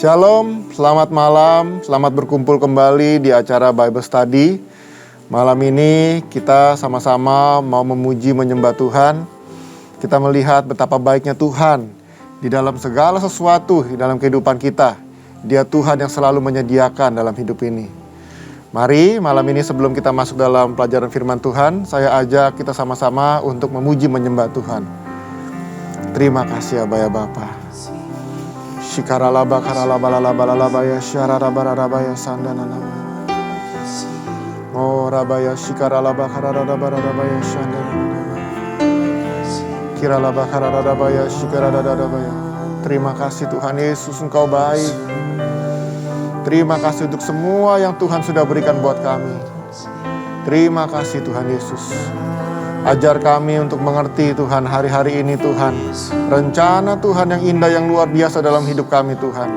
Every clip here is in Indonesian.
Shalom, selamat malam, selamat berkumpul kembali di acara Bible Study. Malam ini kita sama-sama mau memuji menyembah Tuhan. Kita melihat betapa baiknya Tuhan di dalam segala sesuatu di dalam kehidupan kita. Dia Tuhan yang selalu menyediakan dalam hidup ini. Mari malam ini sebelum kita masuk dalam pelajaran firman Tuhan, saya ajak kita sama-sama untuk memuji menyembah Tuhan. Terima kasih ya Bapa. Shikaralaba karalabalalabalaba ya syararabarabaya sandananama. Oh rabaya shikaralaba kararabarabaya sandananama. Kiralaba kararabaya shikaradadabaya. Terima kasih Tuhan Yesus, Engkau baik. Terima kasih untuk semua yang Tuhan sudah berikan buat kami. Terima kasih Tuhan Yesus. Ajar kami untuk mengerti Tuhan hari-hari ini Tuhan. Rencana Tuhan yang indah, yang luar biasa dalam hidup kami Tuhan.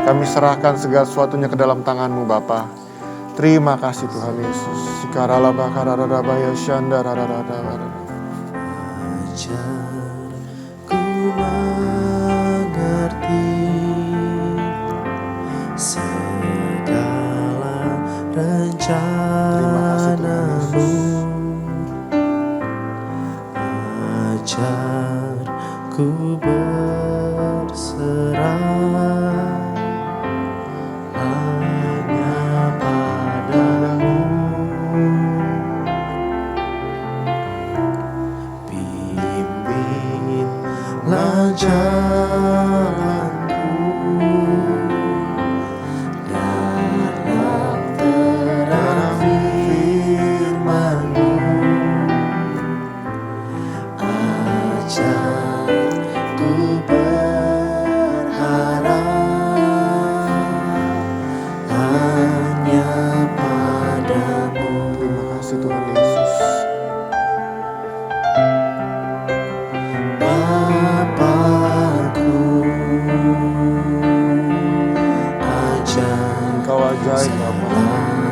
Kami serahkan segala sesuatunya ke dalam tangan-Mu Bapa. Terima kasih Tuhan Yesus. Sikaralaba kararabaya shandararararara. Ajar ku mengerti segala rencana-Mu. Ajar ku berserah hanya padamu. Pimpinlah jalanku dalam terang firman-Mu. Ku berharap hanya padamu. Terima kasih Tuhan Yesus. Bapakku, ajar Engkau ajaib Bapa.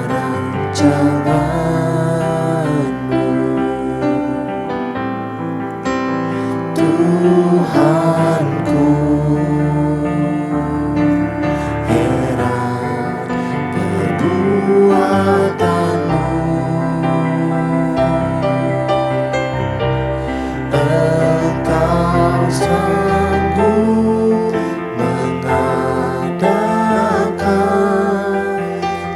rancangan-Mu. Tuhanku, heran perbuatan-Mu. Engkau sanggup mengadakan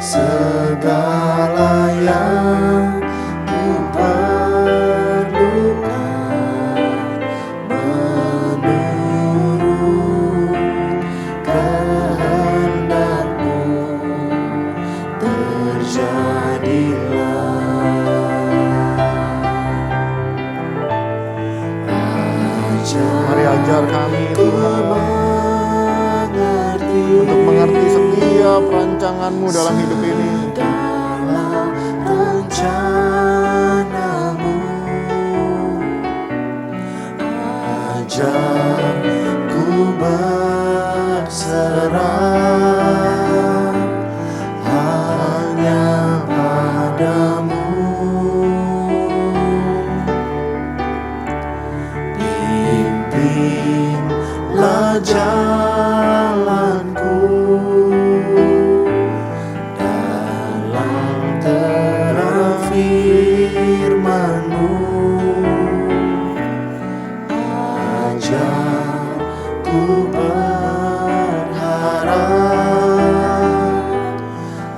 segala yang ku perlukan. Menurut kehendak-Mu terjadilah. Mari ajar kami Tuhan untuk mengerti setiap rancangan-Mu dalam hidup ini. Dalam rencana-Mu, ajar ku berserah hanya padamu. Pimpinlah jalanku dalam terang firman-Mu. Ajar ku berharap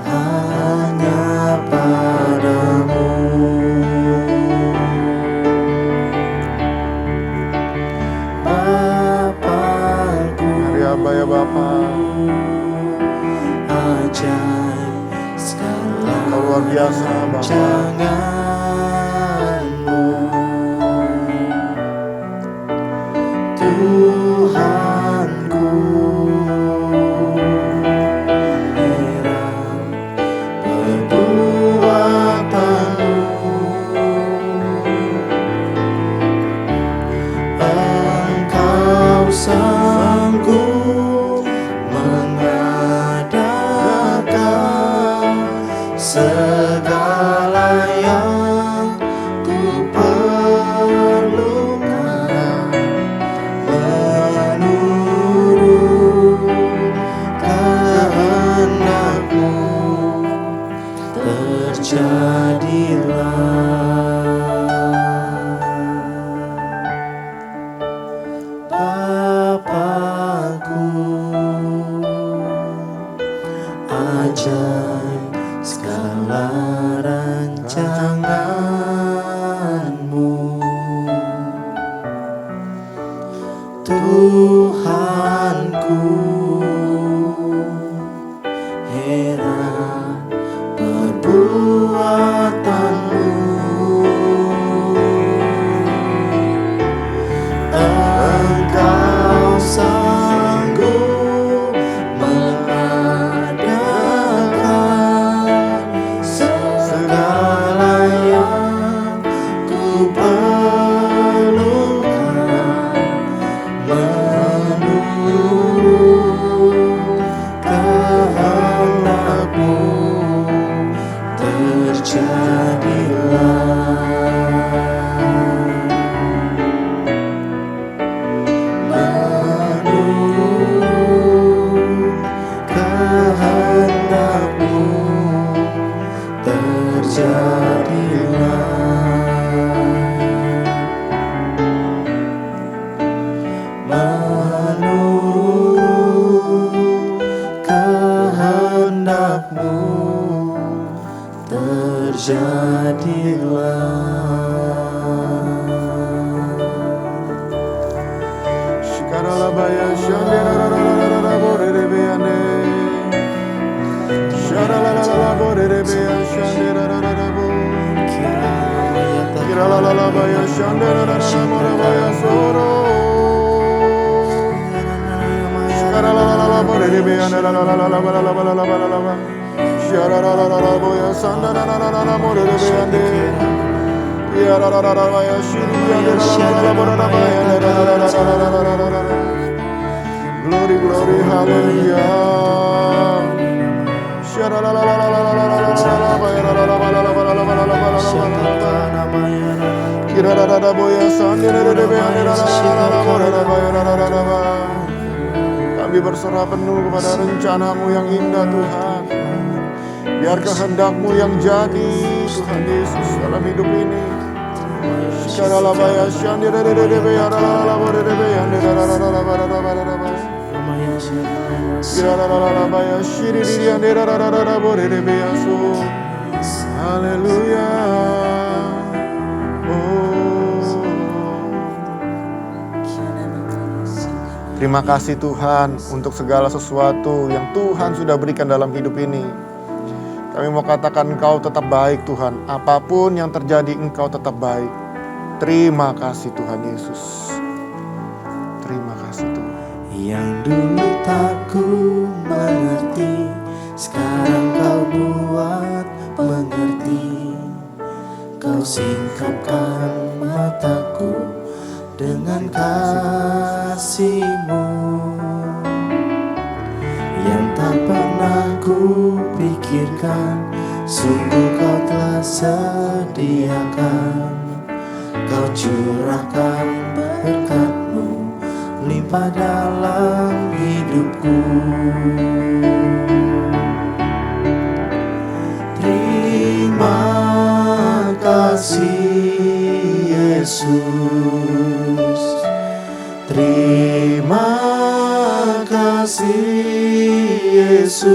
hanya padamu. Bapakku, Mari Aba ya Bapa. ajar segala Engkau luar biasa Bapa. rancangan-Mu. Tuhanku, heran perbuatan-Mu. Engkau sanggup mengadakan segala yang ku perlukan. Bapa-Ku. Ajaib segala rancangan-Mu, Tuhanku. Heran perbuatan-Mu, Engkau sanggup mengadakan segala yang ku perlukan, menurut kehendak-Mu terjadilah. Menurut kehendak-Mu terjadilah. Menurut kehendak-Mu terjadilah. Shikaralabaya shanderararararaborerebeane. Sharalalalalaborerebeya shanderarararabo. Kiralalabaya shanderarararabaya soro. Shikaralalalalaborerebeya nalalalalabalalabalalabalaba. Sharalalalalaboya sandararararaborerebeande. Yararararabaya shiribiande lalalalaborarabaya nalalalalalalala. Glory, glory, hallelujah. Sharalalalalalalalalalabaya lalalalabalalabalalabalalabalalabalala. Kirarararaboya sandererebeande lalalalaborarabaya lalalala. Kami berserah penuh kepada rencana-Mu yang indah, Tuhan. Biar kehendak-Mu yang jadi, Tuhan Yesus, dalam hidup ini. Sharalabaya shandererebeya lalalalaborerebeya nalalalalabalalabalaba. Kirarararabaya shiribiande lalalalaborerebeya so. Haleluya. Terima kasih Tuhan untuk segala sesuatu yang Tuhan sudah berikan dalam hidup ini. Kami mau katakan Engkau tetap baik Tuhan. Apapun yang terjadi Engkau tetap baik. Terima kasih Tuhan Yesus. Terima kasih Tuhan. Yang dulu tak ku mengerti, sekarang Kau buat mengerti. Kau singkapkan mataku dengan kasih-Mu yang tak pernah ku pikirkan. Sungguh Kau telah sediakan. Kau curahkan berkat-Mu limpah dalam hidupku. Terima kasih Yesus. Terima kasih Yesus.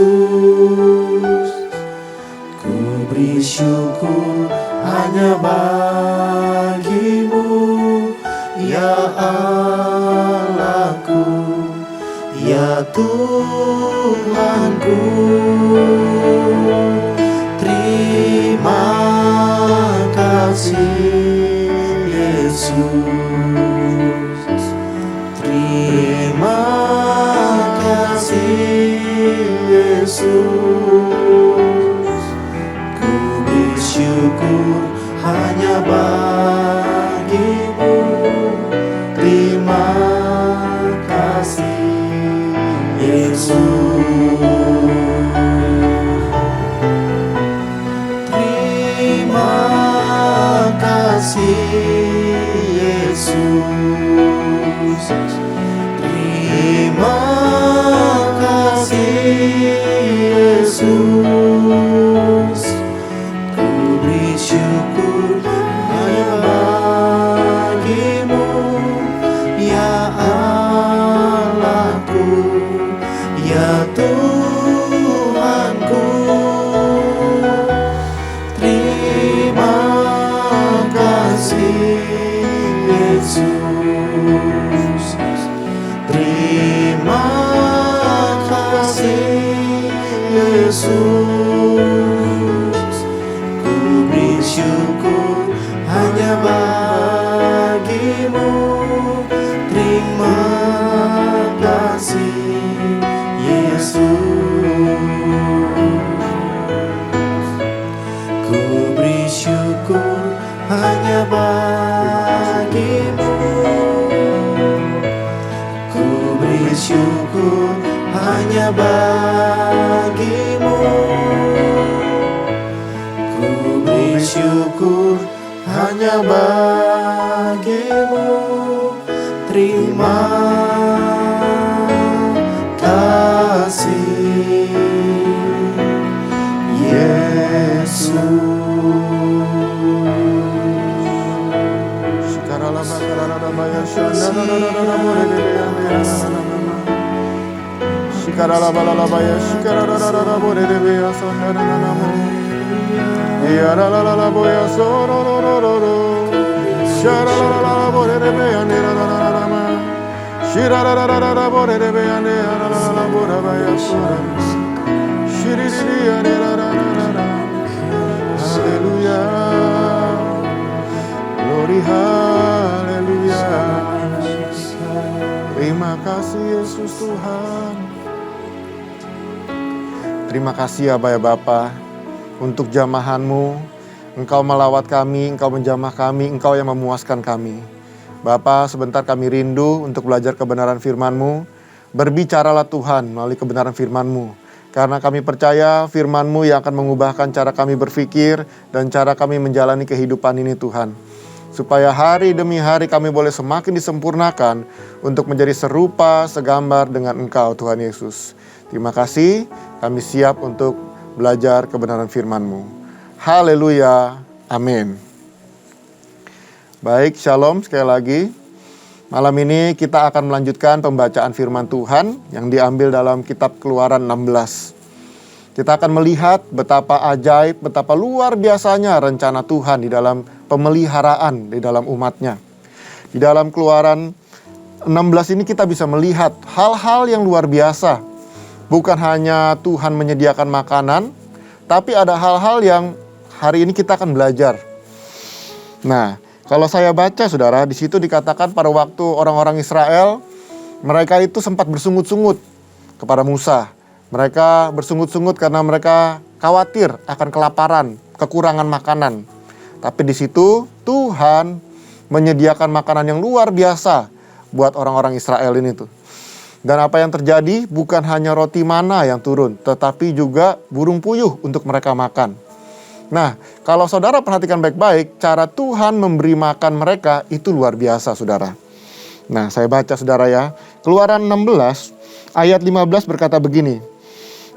Ku beri syukur hanya bagi-Mu, ya Allahku, ya Tuhanku. Terima kasih Yesus. Terima kasih Yesus. Ku bersyukur hanya bagi-Mu. Terima kasih Yesus. Terima kasih Yesus. Terima kasih Yesus. Ku bersyukur hanya bagi-Mu, ya Allah. Yesus, ku beri syukur hanya bagimu. Terima kasih Yesus, ku beri syukur hanya bagimu. Ku beri syukur hanya bagimu. Ku beri syukur hanya bagimu. Terima kasih Yesus. Haleluya, glory haleluya. Terima kasih Yesus Tuhan. Terima kasih ya Bapa untuk jamahan-Mu. Engkau melawat kami, Engkau menjamah kami, Engkau yang memuaskan kami. Bapa, sebentar kami rindu untuk belajar kebenaran firman-Mu. Berbicaralah Tuhan melalui kebenaran firman-Mu. Karena kami percaya firman-Mu yang akan mengubahkan cara kami berpikir dan cara kami menjalani kehidupan ini Tuhan. Supaya hari demi hari kami boleh semakin disempurnakan untuk menjadi serupa, segambar dengan Engkau Tuhan Yesus. Terima kasih, kami siap untuk belajar kebenaran firman-Mu. Haleluya, amin. Baik, shalom sekali lagi. Malam ini kita akan melanjutkan pembacaan firman Tuhan yang diambil dalam kitab Keluaran 16. Kita akan melihat betapa ajaib, betapa luar biasanya rencana Tuhan di dalam pemeliharaan di dalam umatnya. Di dalam Keluaran 16 ini kita bisa melihat hal-hal yang luar biasa. Bukan hanya Tuhan menyediakan makanan, tapi ada hal-hal yang hari ini kita akan belajar. Nah, kalau saya baca saudara, di situ dikatakan pada waktu orang-orang Israel, mereka itu sempat bersungut-sungut kepada Musa. Mereka bersungut-sungut karena mereka khawatir akan kelaparan, kekurangan makanan. Tapi di situ Tuhan menyediakan makanan yang luar biasa buat orang-orang Israel ini tuh. Dan apa yang terjadi bukan hanya roti mana yang turun, tetapi juga burung puyuh untuk mereka makan. Nah, kalau saudara perhatikan baik-baik, cara Tuhan memberi makan mereka itu luar biasa, saudara. Nah, saya baca, saudara ya. Keluaran 16, ayat 15 berkata begini.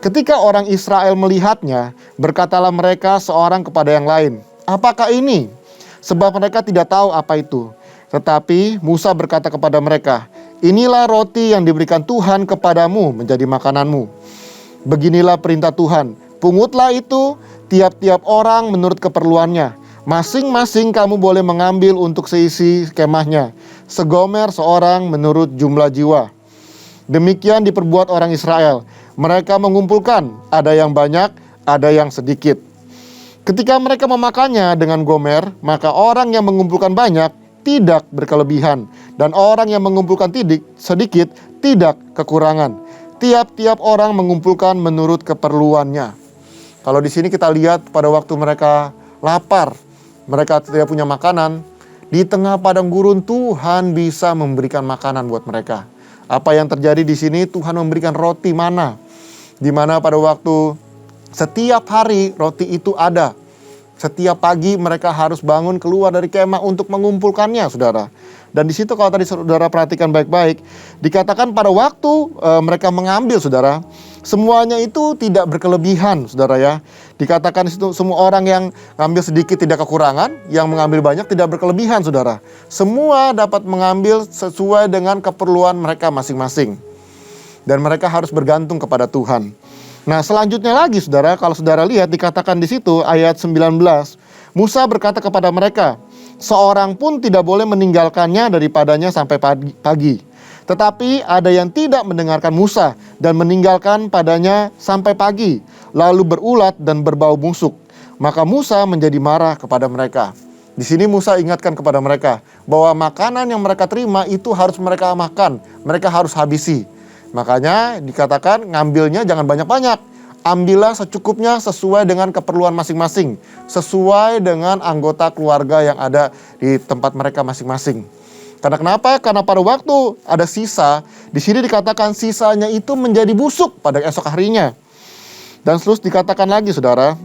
Ketika orang Israel melihatnya, berkatalah mereka seorang kepada yang lain, apakah ini? Sebab mereka tidak tahu apa itu. Tetapi Musa berkata kepada mereka, inilah roti yang diberikan Tuhan kepadamu menjadi makananmu. Beginilah perintah Tuhan, pungutlah itu tiap-tiap orang menurut keperluannya. Masing-masing kamu boleh mengambil untuk seisi kemahnya. Segomer seorang menurut jumlah jiwa. Demikian diperbuat orang Israel. Mereka mengumpulkan, ada yang banyak, ada yang sedikit. Ketika mereka memakannya dengan gomer, maka orang yang mengumpulkan banyak tidak berkelebihan. Dan orang yang mengumpulkan sedikit tidak kekurangan. Tiap-tiap orang mengumpulkan menurut keperluannya. Kalau di sini kita lihat pada waktu mereka lapar, mereka tidak punya makanan, di tengah padang gurun Tuhan bisa memberikan makanan buat mereka. Apa yang terjadi di sini? Tuhan memberikan roti mana, di mana pada waktu setiap hari roti itu ada. Setiap pagi mereka harus bangun keluar dari kemah untuk mengumpulkannya, saudara. Dan di situ kalau tadi saudara perhatikan baik-baik, dikatakan pada waktu mereka mengambil, saudara, semuanya itu tidak berkelebihan, saudara ya. Dikatakan itu semua orang yang mengambil sedikit tidak kekurangan, yang mengambil banyak tidak berkelebihan, saudara. Semua dapat mengambil sesuai dengan keperluan mereka masing-masing. Dan mereka harus bergantung kepada Tuhan. Nah, selanjutnya lagi, saudara, kalau saudara lihat dikatakan di situ ayat 19, Musa berkata kepada mereka, seorang pun tidak boleh meninggalkannya daripadanya sampai pagi. Tetapi ada yang tidak mendengarkan Musa dan meninggalkan padanya sampai pagi. lalu berulat dan berbau busuk. Maka Musa menjadi marah kepada mereka. Di sini Musa ingatkan kepada mereka bahwa makanan yang mereka terima itu harus mereka makan, mereka harus habisi. Makanya dikatakan ngambilnya jangan banyak-banyak. Ambillah secukupnya sesuai dengan keperluan masing-masing, sesuai dengan anggota keluarga yang ada di tempat mereka masing-masing. Karena kenapa? Karena pada waktu ada sisa, di sini dikatakan sisanya itu menjadi busuk pada esok harinya. Dan terus dikatakan lagi saudara,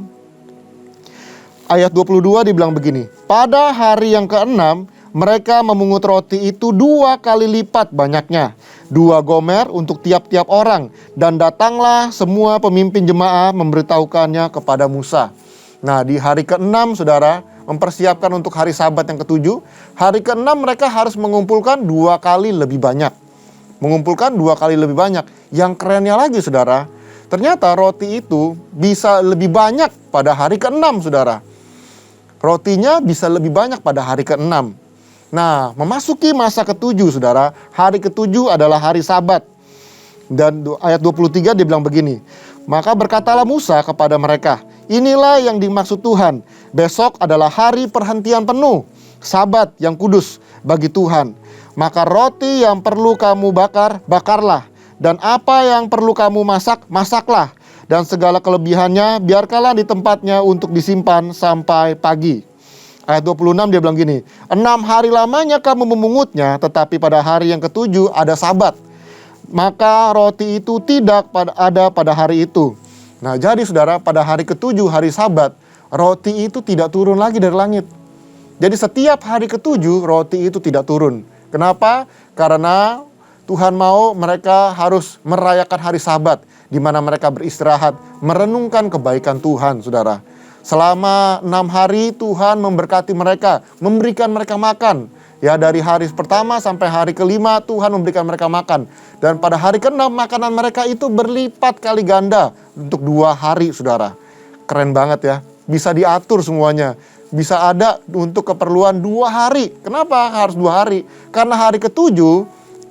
ayat 22 dibilang begini, pada hari yang ke-6 mereka memungut roti itu 2 kali lipat banyaknya, 2 gomer untuk tiap-tiap orang. Dan datanglah semua pemimpin jemaah memberitahukannya kepada Musa. Nah, di hari ke-6 saudara, mempersiapkan untuk hari Sabat yang ke-7. Hari ke-6 mereka harus mengumpulkan 2 kali lebih banyak. Mengumpulkan 2 kali lebih banyak. Yang kerennya lagi saudara, ternyata roti itu bisa lebih banyak pada hari ke-6 saudara. Rotinya bisa lebih banyak pada hari ke-6. Nah, memasuki masa ke-7 saudara, hari ke-7 adalah hari Sabat. Dan ayat 23 dia bilang begini, maka berkatalah Musa kepada mereka, inilah yang dimaksud Tuhan, besok adalah hari perhentian penuh, Sabat yang kudus bagi Tuhan. Maka roti yang perlu kamu bakar, bakarlah. Dan apa yang perlu kamu masak, masaklah. Dan segala kelebihannya biarkanlah di tempatnya untuk disimpan sampai pagi. Ayat 26 dia bilang gini, 6 hari lamanya kamu memungutnya, tetapi pada hari yang ke-7 ada Sabat. Maka roti itu tidak ada pada hari itu. Nah, jadi saudara, pada hari ke-7 hari Sabat, roti itu tidak turun lagi dari langit. Jadi setiap hari ke-7 roti itu tidak turun. Kenapa? Karena Tuhan mau mereka harus merayakan hari Sabat, di mana mereka beristirahat, merenungkan kebaikan Tuhan, saudara. Selama 6 hari Tuhan memberkati mereka, memberikan mereka makan. Ya, dari hari pertama sampai hari ke-5 Tuhan memberikan mereka makan. Dan pada hari ke-6 makanan mereka itu berlipat kali ganda untuk 2 hari saudara. Keren banget ya, bisa diatur semuanya. Bisa ada untuk keperluan 2 hari. Kenapa harus 2 hari? Karena hari ke-7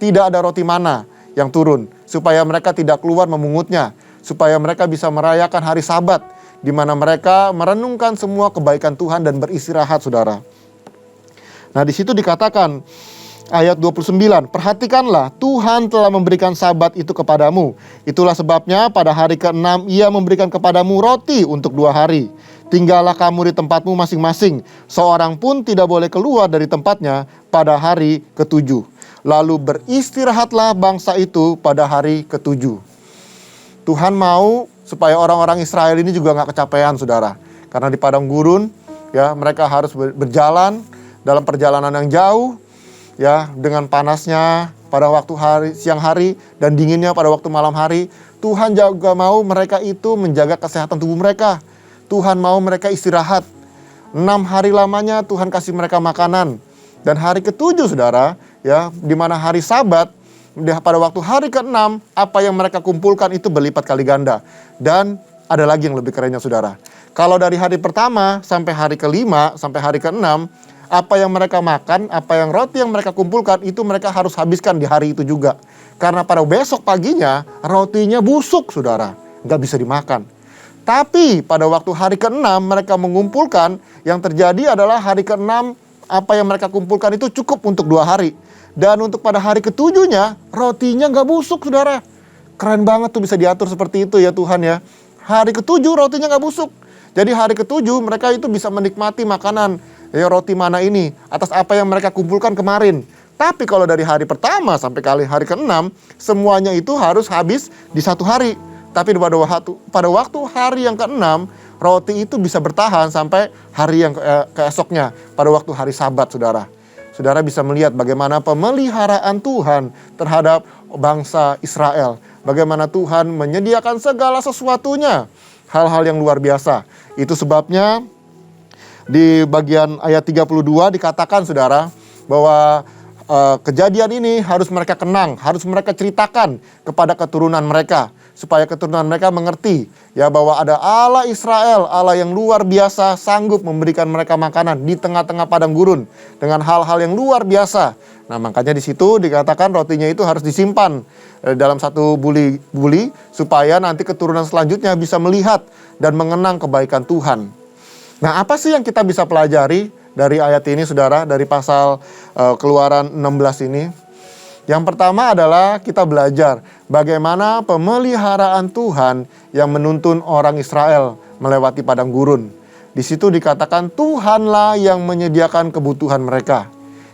tidak ada roti mana yang turun. Supaya mereka tidak keluar memungutnya. Supaya mereka bisa merayakan hari Sabat, di mana mereka merenungkan semua kebaikan Tuhan dan beristirahat saudara. Nah, di situ dikatakan ayat 29, perhatikanlah Tuhan telah memberikan Sabat itu kepadamu. Itulah sebabnya pada hari ke-6 ia memberikan kepadamu roti untuk 2 hari. Tinggallah kamu di tempatmu masing-masing. Seorang pun tidak boleh keluar dari tempatnya pada hari ke-7. Lalu beristirahatlah bangsa itu pada hari ke-7. Tuhan mau supaya orang-orang Israel ini juga gak kecapean saudara. Karena di padang gurun ya mereka harus berjalan dalam perjalanan yang jauh ya, dengan panasnya pada waktu siang hari dan dinginnya pada waktu malam hari. Tuhan juga mau mereka itu menjaga kesehatan tubuh mereka. Tuhan mau mereka istirahat. 6 hari lamanya Tuhan kasih mereka makanan. Dan hari ke-7 saudara ya, di mana hari Sabat, pada waktu hari ke-6, apa yang mereka kumpulkan itu berlipat kali ganda. Dan ada lagi yang lebih kerennya saudara. Kalau dari hari pertama sampai hari ke-5, sampai hari ke-6, apa yang mereka makan, apa yang roti yang mereka kumpulkan, itu mereka harus habiskan di hari itu juga. Karena pada besok paginya, rotinya busuk saudara. Nggak bisa dimakan. Tapi pada waktu hari ke-6 mereka mengumpulkan, yang terjadi adalah hari ke-6, apa yang mereka kumpulkan itu cukup untuk 2 hari. Dan untuk pada hari ke-7-nya, rotinya nggak busuk saudara. Keren banget tuh bisa diatur seperti itu ya Tuhan ya. Hari ke-7 rotinya nggak busuk. Jadi hari ke-7 mereka itu bisa menikmati makanan ya, roti mana ini atas apa yang mereka kumpulkan kemarin. Tapi kalau dari hari pertama sampai hari ke-6, semuanya itu harus habis di 1 hari. Tapi pada waktu hari yang ke-6, roti itu bisa bertahan sampai hari yang keesoknya, pada waktu hari Sabat saudara. Saudara bisa melihat bagaimana pemeliharaan Tuhan terhadap bangsa Israel. Bagaimana Tuhan menyediakan segala sesuatunya. Hal-hal yang luar biasa. Itu sebabnya di bagian ayat 32 dikatakan saudara bahwa kejadian ini harus mereka kenang, harus mereka ceritakan kepada keturunan mereka. supaya keturunan mereka mengerti ya bahwa ada Allah Israel, Allah yang luar biasa, sanggup memberikan mereka makanan di tengah-tengah padang gurun dengan hal-hal yang luar biasa. Nah, makanya di situ dikatakan rotinya itu harus disimpan dalam satu buli supaya nanti keturunan selanjutnya bisa melihat dan mengenang kebaikan Tuhan. Nah, apa sih yang kita bisa pelajari dari ayat ini, saudara, dari pasal Keluaran 16 ini? Yang pertama adalah kita belajar bagaimana pemeliharaan Tuhan yang menuntun orang Israel melewati padang gurun. Di situ dikatakan Tuhanlah yang menyediakan kebutuhan mereka.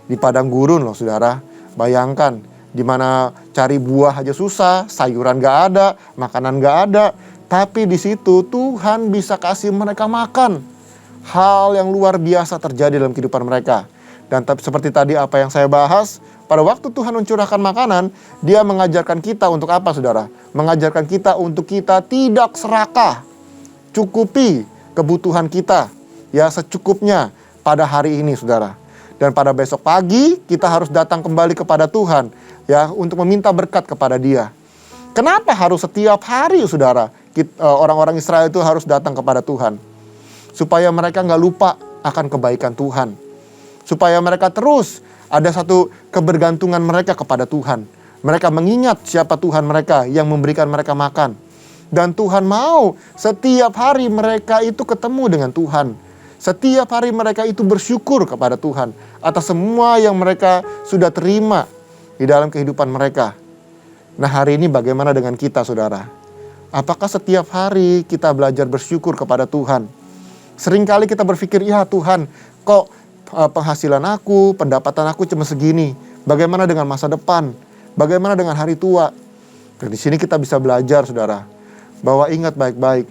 Di padang gurun loh, saudara. Bayangkan, di mana cari buah aja susah, sayuran gak ada, makanan gak ada. Tapi di situ Tuhan bisa kasih mereka makan. Hal yang luar biasa terjadi dalam kehidupan mereka. Dan seperti tadi apa yang saya bahas, pada waktu Tuhan mencurahkan makanan, Dia mengajarkan kita untuk apa, saudara? Mengajarkan kita untuk kita tidak serakah. Cukupi kebutuhan kita ya secukupnya pada hari ini, saudara. Dan pada besok pagi kita harus datang kembali kepada Tuhan ya untuk meminta berkat kepada Dia. Kenapa harus setiap hari, saudara? Orang-orang Israel itu harus datang kepada Tuhan. Supaya mereka nggak lupa akan kebaikan Tuhan. Supaya mereka terus ada satu kebergantungan mereka kepada Tuhan. Mereka mengingat siapa Tuhan mereka yang memberikan mereka makan. Dan Tuhan mau setiap hari mereka itu ketemu dengan Tuhan. Setiap hari mereka itu bersyukur kepada Tuhan atas semua yang mereka sudah terima di dalam kehidupan mereka. Nah, hari ini bagaimana dengan kita, saudara? Apakah setiap hari kita belajar bersyukur kepada Tuhan? Seringkali kita berpikir, ya Tuhan, kok penghasilan aku, pendapatan aku cuma segini. Bagaimana dengan masa depan? Bagaimana dengan hari tua? Dan di sini kita bisa belajar, saudara, bahwa ingat baik-baik,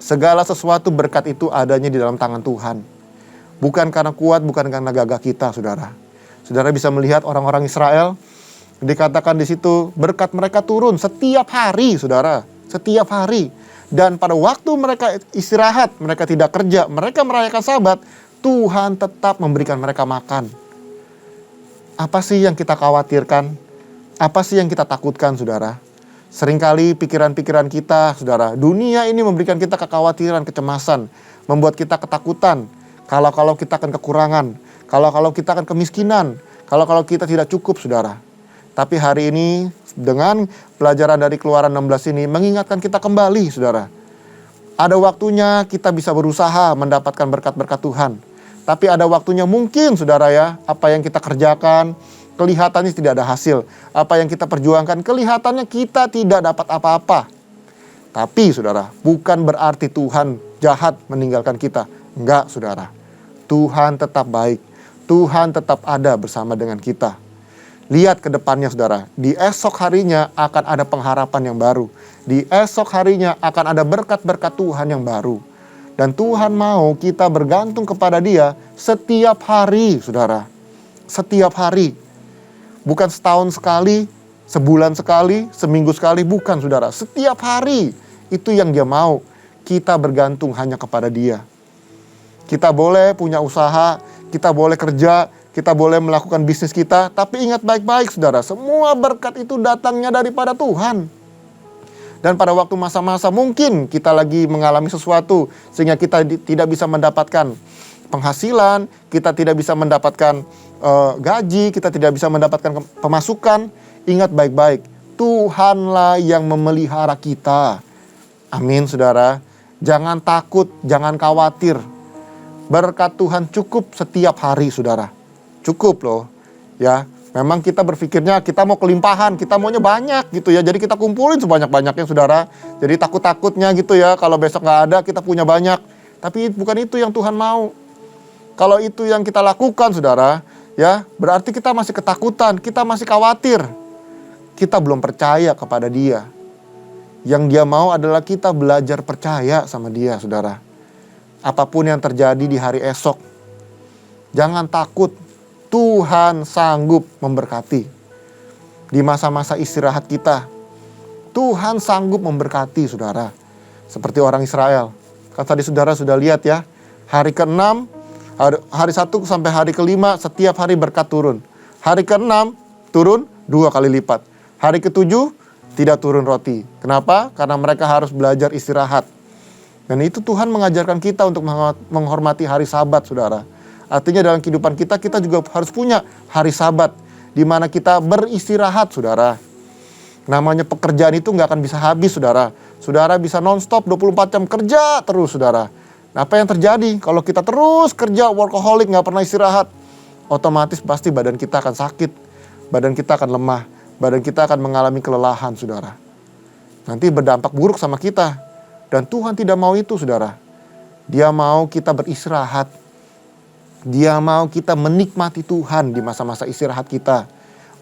segala sesuatu berkat itu adanya di dalam tangan Tuhan. Bukan karena kuat, bukan karena gagah kita, saudara. Saudara bisa melihat orang-orang Israel, dikatakan di situ berkat mereka turun setiap hari, saudara, setiap hari. Dan pada waktu mereka istirahat, mereka tidak kerja, mereka merayakan Sabat, Tuhan tetap memberikan mereka makan. Apa sih yang kita khawatirkan? Apa sih yang kita takutkan, saudara? Seringkali pikiran-pikiran kita, saudara, dunia ini memberikan kita kekhawatiran, kecemasan, membuat kita ketakutan. Kalau kita akan kekurangan, kalau kita akan kemiskinan, kalau kita tidak cukup, saudara. Tapi hari ini dengan pelajaran dari Keluaran 16 ini mengingatkan kita kembali, saudara. Ada waktunya kita bisa berusaha mendapatkan berkat-berkat Tuhan. Tapi ada waktunya mungkin, saudara ya, apa yang kita kerjakan kelihatannya tidak ada hasil. Apa yang kita perjuangkan kelihatannya kita tidak dapat apa-apa. Tapi, saudara, bukan berarti Tuhan jahat meninggalkan kita. Enggak, saudara. Tuhan tetap baik. Tuhan tetap ada bersama dengan kita. Lihat ke depannya, saudara. Di esok harinya akan ada pengharapan yang baru. Di esok harinya akan ada berkat-berkat Tuhan yang baru. Dan Tuhan mau kita bergantung kepada Dia setiap hari, saudara. Setiap hari. Bukan setahun sekali, sebulan sekali, seminggu sekali. Bukan, saudara. Setiap hari. Itu yang Dia mau. Kita bergantung hanya kepada Dia. Kita boleh punya usaha, kita boleh kerja, kita boleh melakukan bisnis kita. Tapi ingat baik-baik, saudara. Semua berkat itu datangnya daripada Tuhan. Dan pada waktu masa-masa mungkin kita lagi mengalami sesuatu sehingga kita tidak bisa mendapatkan penghasilan, kita tidak bisa mendapatkan gaji, kita tidak bisa mendapatkan pemasukan. Ingat baik-baik, Tuhanlah yang memelihara kita. Amin, saudara. Jangan takut, jangan khawatir. Berkat Tuhan cukup setiap hari, saudara. Cukup loh, ya. Memang kita berpikirnya kita mau kelimpahan, kita maunya banyak gitu ya. Jadi kita kumpulin sebanyak-banyaknya, saudara. Jadi takut-takutnya gitu ya, kalau besok nggak ada kita punya banyak. Tapi bukan itu yang Tuhan mau. Kalau itu yang kita lakukan, saudara, ya berarti kita masih ketakutan, kita masih khawatir. Kita belum percaya kepada Dia. Yang Dia mau adalah kita belajar percaya sama Dia, saudara. Apapun yang terjadi di hari esok, jangan takut. Tuhan sanggup memberkati. Di masa-masa istirahat kita, Tuhan sanggup memberkati, saudara. Seperti orang Israel. Kan tadi saudara sudah lihat ya, hari ke-6, hari 1 sampai hari ke-5, setiap hari berkat turun. Hari ke-6 turun 2 kali lipat. Hari ke-7 tidak turun roti. Kenapa? Karena mereka harus belajar istirahat. Dan itu Tuhan mengajarkan kita untuk menghormati hari Sabat, saudara. Artinya dalam kehidupan kita, kita juga harus punya hari Sabat, di mana kita beristirahat, saudara. Namanya pekerjaan itu nggak akan bisa habis, saudara. Saudara bisa non-stop 24 jam kerja terus, saudara. Nah, apa yang terjadi kalau kita terus kerja workaholic, nggak pernah istirahat? Otomatis pasti badan kita akan sakit, badan kita akan lemah, badan kita akan mengalami kelelahan, saudara. Nanti berdampak buruk sama kita. Dan Tuhan tidak mau itu, saudara. Dia mau kita beristirahat. Dia mau kita menikmati Tuhan di masa-masa istirahat kita.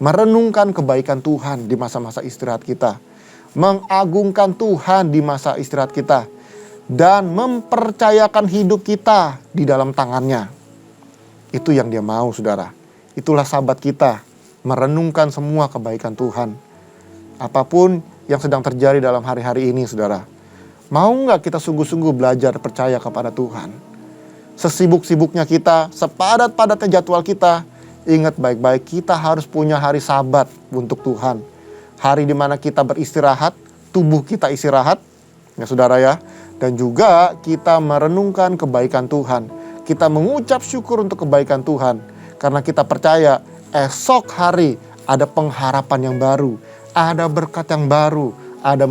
Merenungkan kebaikan Tuhan di masa-masa istirahat kita. Mengagungkan Tuhan di masa istirahat kita. Dan mempercayakan hidup kita di dalam tangannya. Itu yang dia mau, saudara. Itulah Sabat kita. Merenungkan semua kebaikan Tuhan. Apapun yang sedang terjadi dalam hari-hari ini, saudara. Mau nggak kita sungguh-sungguh belajar percaya kepada Tuhan? Sesibuk-sibuknya kita, sepadat-padatnya jadwal kita, ingat baik-baik kita harus punya hari Sabat untuk Tuhan. Hari di mana kita beristirahat, tubuh kita istirahat, ya saudara ya. Dan juga kita merenungkan kebaikan Tuhan. Kita mengucap syukur untuk kebaikan Tuhan. Karena kita percaya esok hari ada pengharapan yang baru, ada berkat yang baru, ada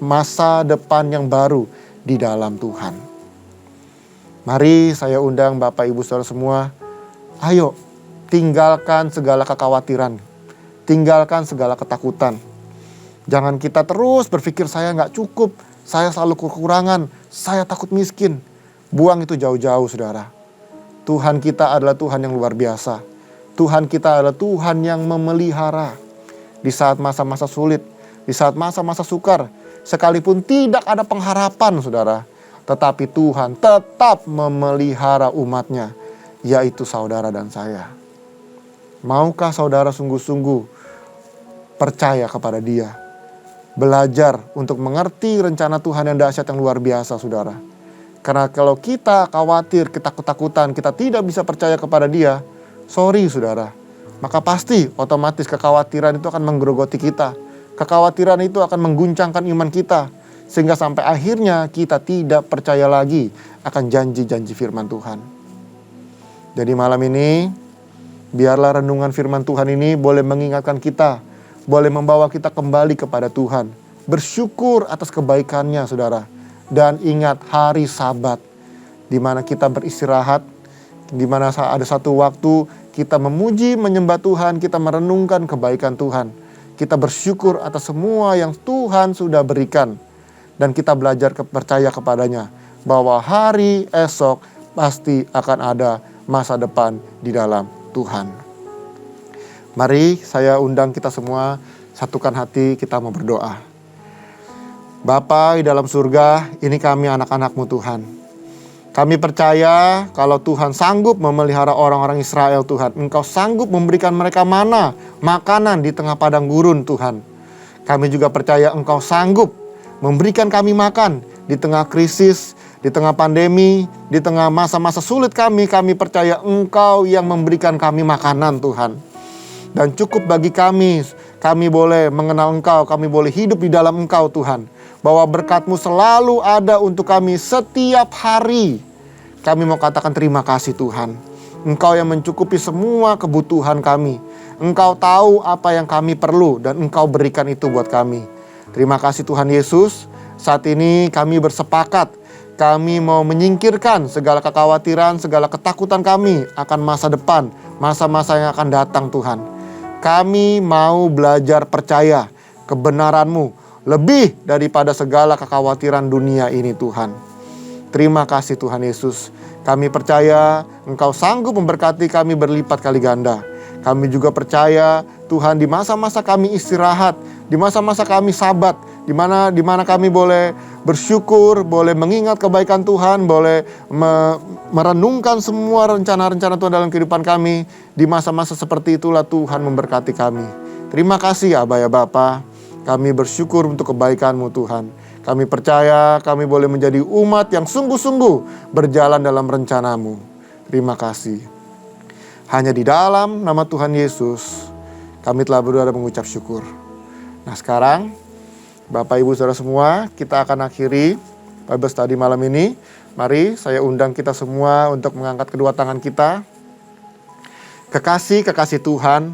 masa depan yang baru di dalam Tuhan. Mari saya undang Bapak Ibu Saudara semua, ayo tinggalkan segala kekhawatiran, tinggalkan segala ketakutan. Jangan kita terus berpikir saya nggak cukup, saya selalu kekurangan, saya takut miskin. Buang itu jauh-jauh, saudara. Tuhan kita adalah Tuhan yang luar biasa. Tuhan kita adalah Tuhan yang memelihara. Di saat masa-masa sulit, di saat masa-masa sukar, sekalipun tidak ada pengharapan, saudara. Tetapi Tuhan tetap memelihara umatnya, yaitu saudara dan saya. Maukah saudara sungguh-sungguh percaya kepada Dia? Belajar untuk mengerti rencana Tuhan yang dahsyat yang luar biasa, saudara. Karena kalau kita khawatir, kita ketakutan, kita tidak bisa percaya kepada Dia, sorry saudara, maka pasti otomatis kekhawatiran itu akan menggerogoti kita. Kekhawatiran itu akan mengguncangkan iman kita. Sehingga sampai akhirnya kita tidak percaya lagi akan janji-janji firman Tuhan. Jadi malam ini, biarlah renungan firman Tuhan ini boleh mengingatkan kita, boleh membawa kita kembali kepada Tuhan. Bersyukur atas kebaikannya, saudara. Dan ingat hari Sabat, di mana kita beristirahat, di mana ada satu waktu kita memuji, menyembah Tuhan, kita merenungkan kebaikan Tuhan. Kita bersyukur atas semua yang Tuhan sudah berikan. Dan kita belajar percaya kepadanya, bahwa hari esok pasti akan ada masa depan di dalam Tuhan. Mari saya undang kita semua, satukan hati, kita mau berdoa. Bapa di dalam surga, ini kami anak-anak-Mu Tuhan. Kami percaya kalau Tuhan sanggup memelihara orang-orang Israel, Tuhan. Engkau sanggup memberikan mereka mana, makanan di tengah padang gurun, Tuhan. Kami juga percaya Engkau sanggup memberikan kami makan di tengah krisis, di tengah pandemi, di tengah masa-masa sulit kami percaya Engkau yang memberikan kami makanan, Tuhan. Dan cukup bagi kami boleh mengenal Engkau, kami boleh hidup di dalam Engkau, Tuhan. Bahwa berkat-Mu selalu ada untuk kami setiap hari. Kami mau katakan terima kasih, Tuhan. Engkau yang mencukupi semua kebutuhan kami. Engkau tahu apa yang kami perlu dan Engkau berikan itu buat kami. Terima kasih Tuhan Yesus. Saat ini kami bersepakat. Kami mau menyingkirkan segala kekhawatiran, segala ketakutan kami akan masa depan, masa-masa yang akan datang, Tuhan. Kami mau belajar percaya kebenaran-Mu lebih daripada segala kekhawatiran dunia ini, Tuhan. Terima kasih Tuhan Yesus. Kami percaya Engkau sanggup memberkati kami berlipat kali ganda. Kami juga percaya Tuhan di masa-masa kami istirahat, di masa-masa kami Sabat, di mana kami boleh bersyukur, boleh mengingat kebaikan Tuhan, boleh merenungkan semua rencana-rencana Tuhan dalam kehidupan kami. Di masa-masa seperti itulah Tuhan memberkati kami. Terima kasih Aba ya Bapa. Kami bersyukur untuk kebaikan-Mu Tuhan. Kami percaya kami boleh menjadi umat yang sungguh-sungguh berjalan dalam rencana-Mu. Terima kasih. Hanya di dalam nama Tuhan Yesus kami telah berdoa dan mengucap syukur. Nah sekarang Bapak Ibu Saudara semua, kita akan akhiri Bible Study malam ini. Mari saya undang kita semua untuk mengangkat kedua tangan kita. Kekasih-kekasih Tuhan,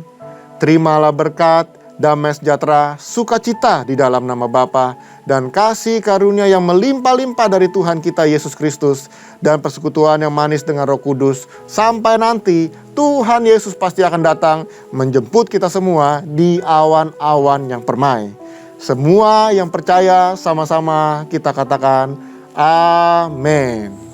terimalah berkat, damai sejahtera, sukacita di dalam nama Bapa dan kasih karunia yang melimpah-limpah dari Tuhan kita Yesus Kristus dan persekutuan yang manis dengan Roh Kudus. Sampai nanti Tuhan Yesus pasti akan datang menjemput kita semua di awan-awan yang permai. Semua yang percaya sama-sama kita katakan amin.